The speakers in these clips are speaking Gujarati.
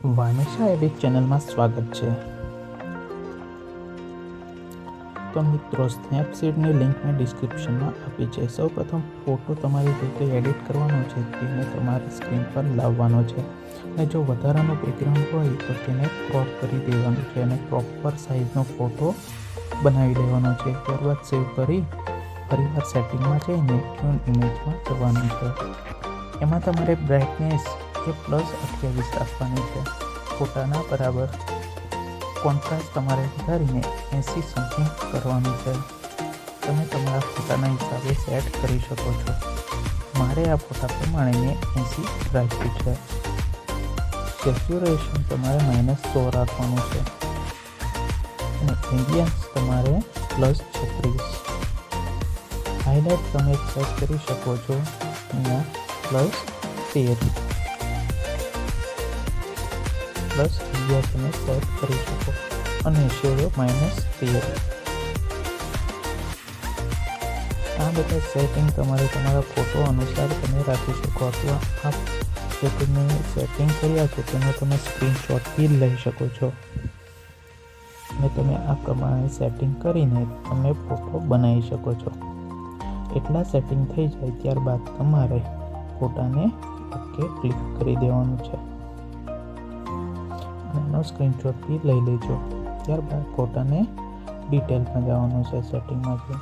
વાનિશા એડિટ ચેનલમાં સ્વાગત છે. તો મિત્રો, સ્નેપસીડની લિંક મેં ડિસ્ક્રિપ્શનમાં આપી છે. સૌપ્રથમ ફોટો તમારી રીતે એડિટ કરવાનો છે, તેને તમારી સ્ક્રીન પર લાવવાનો છે અને જો વધારાનું બેકગ્રાઉન્ડ હોય તો તેને ક્રોપ કરી દેવાનું છે અને પ્રોપર સાઇઝનો ફોટો બનાવી લેવાનો છે. ત્યારબાદ સેવ કરી ફરીવાર સેટિંગમાં જઈને ટ્યુન ઇમેજમાં જવાનું છે. એમાં તમારે બ્રાઇટનેસ એ +28 રાખવાની છે. ફોટાના બરાબર કોન્ટ્રાસ્ટ તમારે વધારીને 80 સમથિંગ કરવાનું છે. તમે તમારા ફોટાના હિસાબે સેટ કરી શકો છો. મારે આ ફોટા પ્રમાણે મેં 80 રાખ્યું છે. સેચ્યુરેશન તમારે -100 રાખવાનું છે અને રેડિયન્સ તમારે +36. હાઇલાઇટ તમે સેટ કરી શકો છો અહીંયા +13 પ્લસ એરિયા તમે સેટ કરી શકો અને શેડો -13. આ બધા સેટિંગ તમારે તમારા ફોટો અનુસાર તમે રાખી શકો અથવા આ જે તમે સેટિંગ કર્યા છે તેનો તમે સ્ક્રીનશોટ બી લઈ શકો છો અને તમે આ પ્રમાણે સેટિંગ કરીને તમે ફોટો બનાવી શકો છો. એટલા સેટિંગ થઈ જાય ત્યારબાદ તમારે ફોટાને ઓકે ક્લિક કરી દેવાનું છે. એનો સ્ક્રીનશોટ બી લઈ લેજો. ત્યારબાદ ફોટાને ડિટેલમાં જવાનું છે. સેટિંગમાં જઈ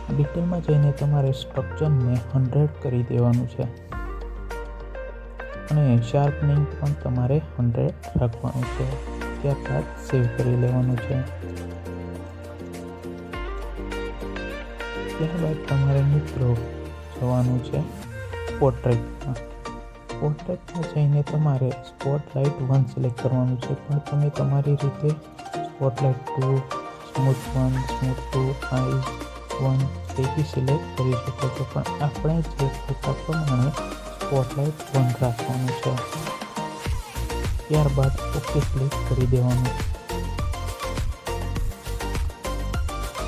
ડિટેલમાં જઈને તમારે સ્ટ્રક્ચરને 100 કરી દેવાનું છે અને શાર્પનિંગ પણ તમારે 100 રાખવાનું છે. ત્યારબાદ સેવ કરી લેવાનું છે. ત્યારબાદ તમારે મિત્રો જવાનું છે પોર્ટ્રેટમાં. પોર્ટ્રેટમાં જઈને તમારે સ્પોટલાઇટ 1 સિલેક્ટ કરવાનું છે, પણ તમે તમારી રીતે સ્પોટલાઇટ 2, સ્મૂથ 1, સ્મૂથ 2, આઈઝ 1 તે બી સિલેક્ટ કરી શકો છો. પણ આપણે જે ફોટા પ્રમાણે સ્પોટલાઇટ 1 રાખવાનું છે. ત્યારબાદ ઓકે ક્લિક કરી દેવાનું.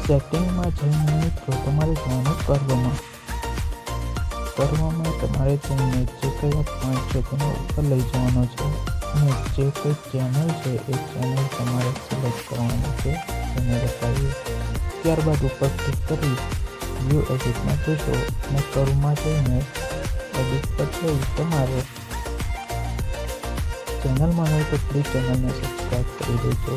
સેટિંગમાં જઈને મિત્રો તમારે જવાનું કર્વમાં તમારે જઈને જે કયા પોઈન્ટ છે તેને ઉપર લઈ જવાનો છે અને જે કોઈ ચેનલ છે એ ચેનલ તમારે સિલેક્ટ કરવાની છે તેને બતાવીએ. ત્યારબાદ ઉપર ક્લિક કરી વ્યૂ એડિટમાં જશો અને કર્વમાં જઈને એડિટ પર જઈ તમારે ચેનલમાં હોય તો પ્લીઝ ચેનલને સબસ્ક્રાઈબ કરી દેજો.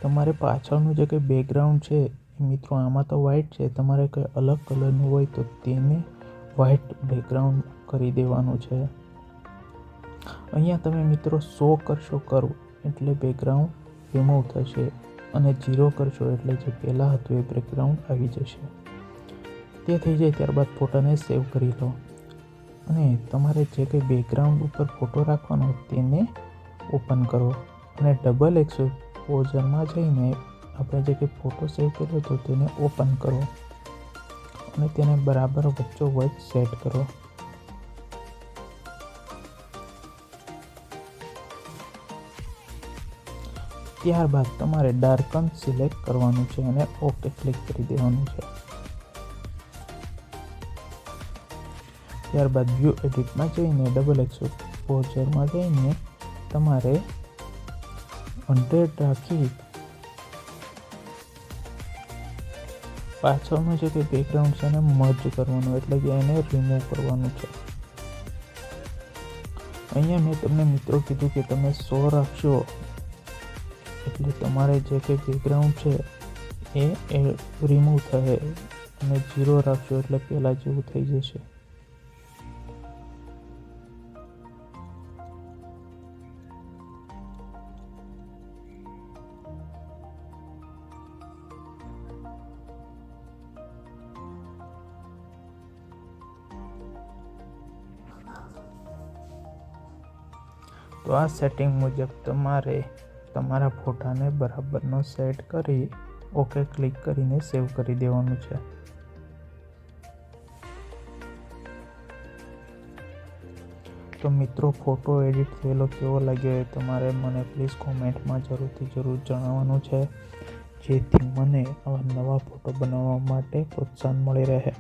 તમારે પાછળનું જે કંઈ બેકગ્રાઉન્ડ છે મિત્રો, આમાં તો વ્હાઇટ છે, તમારે કંઈ અલગ કલરનું હોય તો તેને વ્હાઇટ બેકગ્રાઉન્ડ કરી દેવાનું છે. અહીંયા તમે મિત્રો 100 કરશો કર્વ એટલે બેકગ્રાઉન્ડ રિમૂવ થશે અને 0 કરશો એટલે જે પહેલાં હતું એ બેકગ્રાઉન્ડ આવી જશે. તે થઈ જાય ત્યારબાદ ફોટાને સેવ કરી લો અને તમારે જે કંઈ બેકગ્રાઉન્ડ ઉપર ફોટો રાખવાનો તેને ઓપન કરો અને ડબલ એક્સપોઝરમાં જઈને આપણે જે કંઈ ફોટો સેવ કર્યો હતો તેને ઓપન કરો અને તેને બરાબર વચ્ચોવચ્ચ સેટ કરો. ત્યારબાદ તમારે ડાર્કન સિલેક્ટ કરવાનું છે અને ઓકે ક્લિક કરી દેવાનું છે. ત્યારબાદ વ્યૂ એડિટમાં જઈને ડબલ એક્સપોઝરમાં જઈને તમારે 100 રાખી પાછળનું જે કંઈ બેકગ્રાઉન્ડ છે એને મર્જ કરવાનું એટલે કે એને રિમૂવ કરવાનું છે. અહીંયા મેં તમને મિત્રો કીધું કે તમે 100 રાખશો એટલે તમારે જે કંઈ બેકગ્રાઉન્ડ છે એ રિમૂવ થશે અને 0 રાખશો એટલે પહેલાં જેવું થઈ જશે. તો આ સેટિંગ મુજબ તમારે તમારા ફોટાને બરાબરનો સેટ કરી ઓકે ક્લિક કરીને સેવ કરી દેવાનું છે. તો મિત્રો, ફોટો એડિટ થયેલો કેવો લાગ્યો એ તમારે મને પ્લીઝ કોમેન્ટમાં જરૂરથી જરૂર જણાવવાનું છે, જેથી મને આવા નવા ફોટો બનાવવા માટે પ્રોત્સાહન મળી રહે.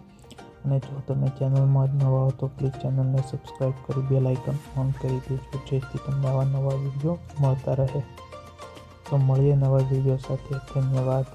અને જો તમે ચેનલમાં જ નવા હો તો પ્લીઝ ચેનલને સબસ્ક્રાઈબ કરી બેલ આઇકન ઓન કરી દેજો, જેથી તમને આવા નવા વિડીયો મળતા રહે. તો મળીએ નવા વિડીયો સાથે. ધન્યવાદ.